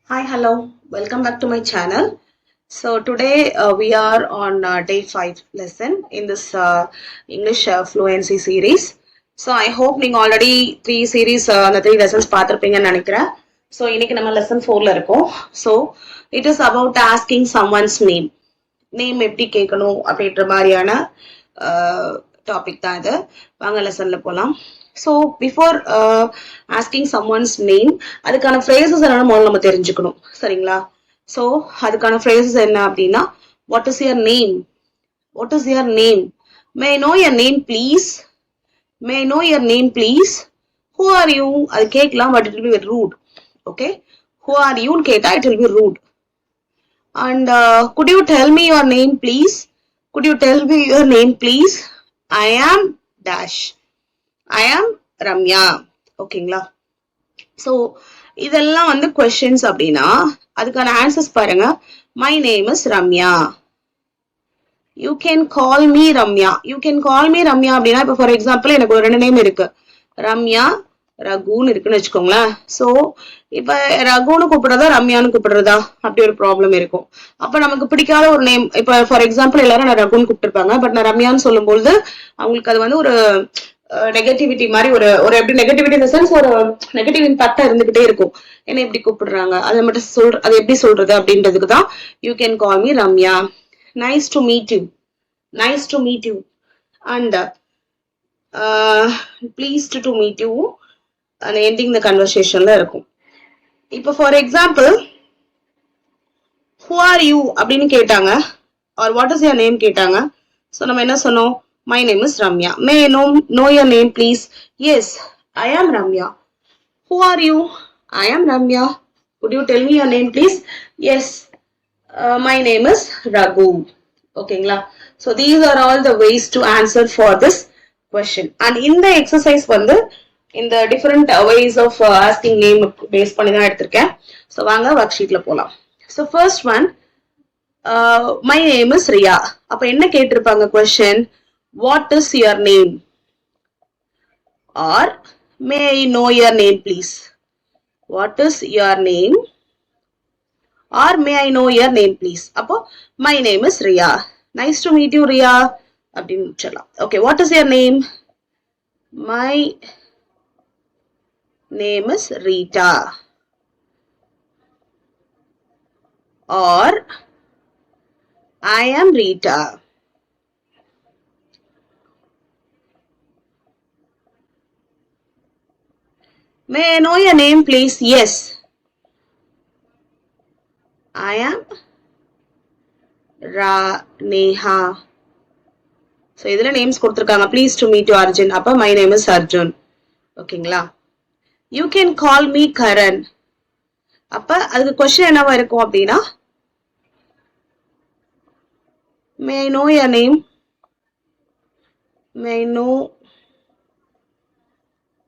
Hi, hello. Welcome back to my channel. So today we are on day 5 lesson in this English fluency series. So I hope நீங்க already 3 series அந்த 3 lessons பார்த்திருப்பீங்கன்னு நினைக்கிறேன். So இன்னைக்கு நம்ம lesson 4ல இருக்கோம். So it is about asking someone's name. Name எப்படி கேட்கணும் அப்படின்ற மாதிரியான டாபிக் தான் இது. வாங்க லெசன்ல போலாம். ஸோ பிஃபோர் ஆஸ்கிங் சம்ஒன்ஸ் நேம் அதுக்கான ஃப்ரேசஸ் என்னன்னு முதல்ல நம்ம தெரிஞ்சுக்கணும். சரிங்களா? ஸோ அதுக்கான ஃப்ரேசஸ் என்ன அப்படின்னா, what is your name? What is your name? May I know your name please? May I know your name please? Who are you? அது கேட்கலாம், but it will be rude. Okay, who are யூன்னு கேட்டா it will be rude. And could you tell me your name, please? Could you tell me your name, please? I am dash. I am Ramya. ஓகேங்களா? So இதெல்லாம் வந்து questions அப்படின்னா அதுக்கான answers பாருங்க. My name is Ramya. You can call me Ramya. You can call me Ramya அப்படின்னா இப்போ for example எனக்கு ஒரு 2 நேம் இருக்கு. ரம்யா, ரகுன்னு இருக்குன்னு வச்சுக்கோங்களேன். ஸோ இப்ப ரகுன்னு கூப்பிடுறதா ரம்யான்னு கூப்பிடுறதா அப்படி ஒரு ப்ராப்ளம் இருக்கும். அப்ப நமக்கு பிடிக்காத ஒரு நேம், இப்ப ஃபார் எக்ஸாம்பிள் எல்லாரும் நான் ரகுன்னு கூப்பிட்டுருப்பாங்க, பட் நான் ரம்யான்னு சொல்லும்போது அவங்களுக்கு அது வந்து ஒரு நெகட்டிவிட்டி மாதிரி ஒரு ஒரு எப்படி நெகட்டிவிட்டி இந்த சென்ஸ் ஒரு நெகட்டிவ் இம்பாக்டா இருந்துகிட்டே இருக்கும். என்ன எப்படி கூப்பிடுறாங்க அதை மட்டும் அது எப்படி சொல்றது அப்படின்றதுக்கு தான் you can call me Ramya. Nice to meet you. Nice to meet you. And pleased to meet you அந்த எண்டிங் த கன்வர்சேஷன்ல இருக்கும். இப்போ for example who are you அப்படின்னு கேட்டாங்க, or what is your name கேட்டாங்க. ஸோ நம்ம என்ன சொன்னோம்? My name is Ramya. May know your name please? Yes, I am Ramya. Who are you? I am Ramya. Could you tell me your name please? Yes, my name is Raghu. ஓகேங்களா? So these are all the ways to answer for this question. And இந்த exercise வந்து இந்த different ways of asking name base பண்ணி தான் எடுத்திருக்கேன். So வாங்க work ஷீட்ல போலாம். So first one, my name is Riya. அப்ப என்ன கேட்டிருப்பாங்க question? What is your name? Or may I know your name please? What is your name? Or may I know your name please? அப்போ my name is Riya. Nice to meet you Riya அப்படின்னு சொல்லலாம். Okay, what is your name? My name is Rita. Or I am Rita. May I know your name please? Yes, I am Neha. So இதுல names கொடுத்திருக்காங்க. Please to meet you Arjun. அப்ப my name is Arjun. ஓகேங்களா? You can call me Karan. அப்ப அதுக்கு question என்னவா இருக்கும் அப்படின்னா, may I know your name? May I know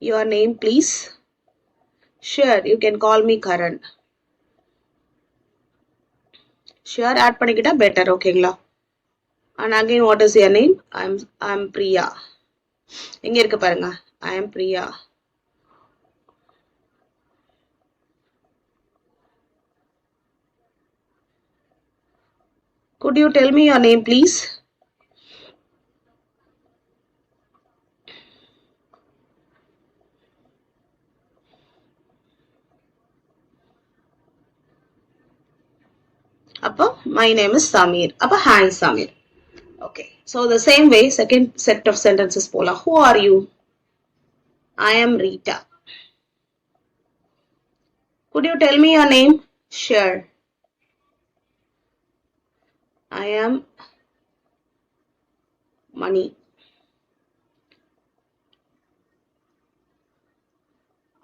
your name please? Sure, you can call me Karan. Sure add பண்ணிக்கிட்டா better. ஓகேங்களா? And again, what is your name? I'm Priya. எங்க இருக்கு பாருங்க. I am Priya. Could you tell me your name please? அப்போ my name is Samir. அப்போ hi Samir. Okay. So the same way, second set of sentences போலாம். Who are you? I am Rita. Could you tell me your name? Sure. I am Mani.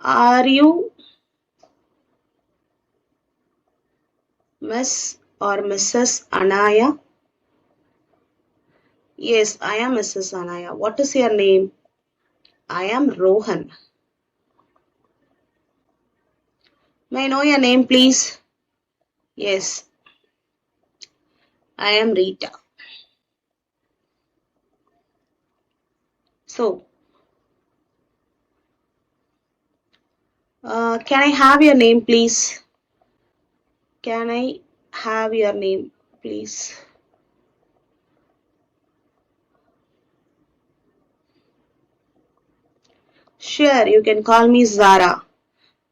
Are you Miss or Mrs. Anaya? Yes, I am Mrs. Anaya. What is your name? I am Rohan. May I know your name please? Yes, I am Rita. So, can I have your name please? Can I have your name, please? Sure, you can call me Zara.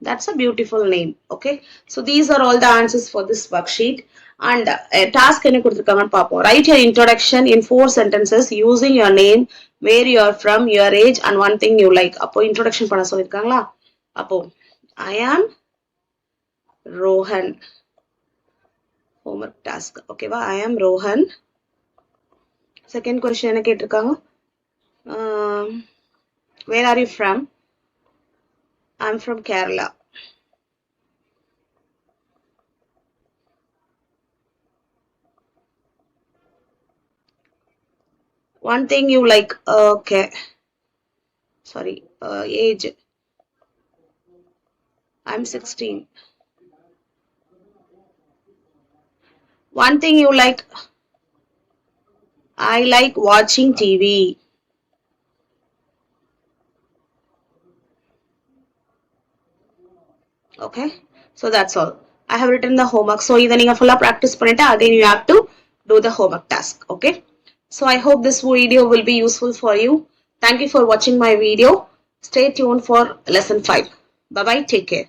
That's a beautiful name. Okay. So these are all the answers for this worksheet. And task என்ன கொடுத்திருக்காங்கன்னு பார்ப்போம். Write your introduction in 4 sentences using your name, where you are from, your age and one thing you like. அப்போ introduction பண்ண சொல்லிருக்காங்களா? அப்போ I am Rohan. Homework task. ஓகேவா? I am Rohan. Second question என்ன கேட்டிருக்காங்க? Where are you from? I'm from Kerala. One thing you like. Okay. Sorry. Age. I'm 16. One thing you like. I like watching TV. Okay. So that's all. I have written the homework. So இதை நீங்க full practice பண்ணிட்டு again you have to do the homework task. Okay. So I hope this video will be useful for you. Thank you for watching my video. Stay tuned for lesson 5. Bye bye. Take care.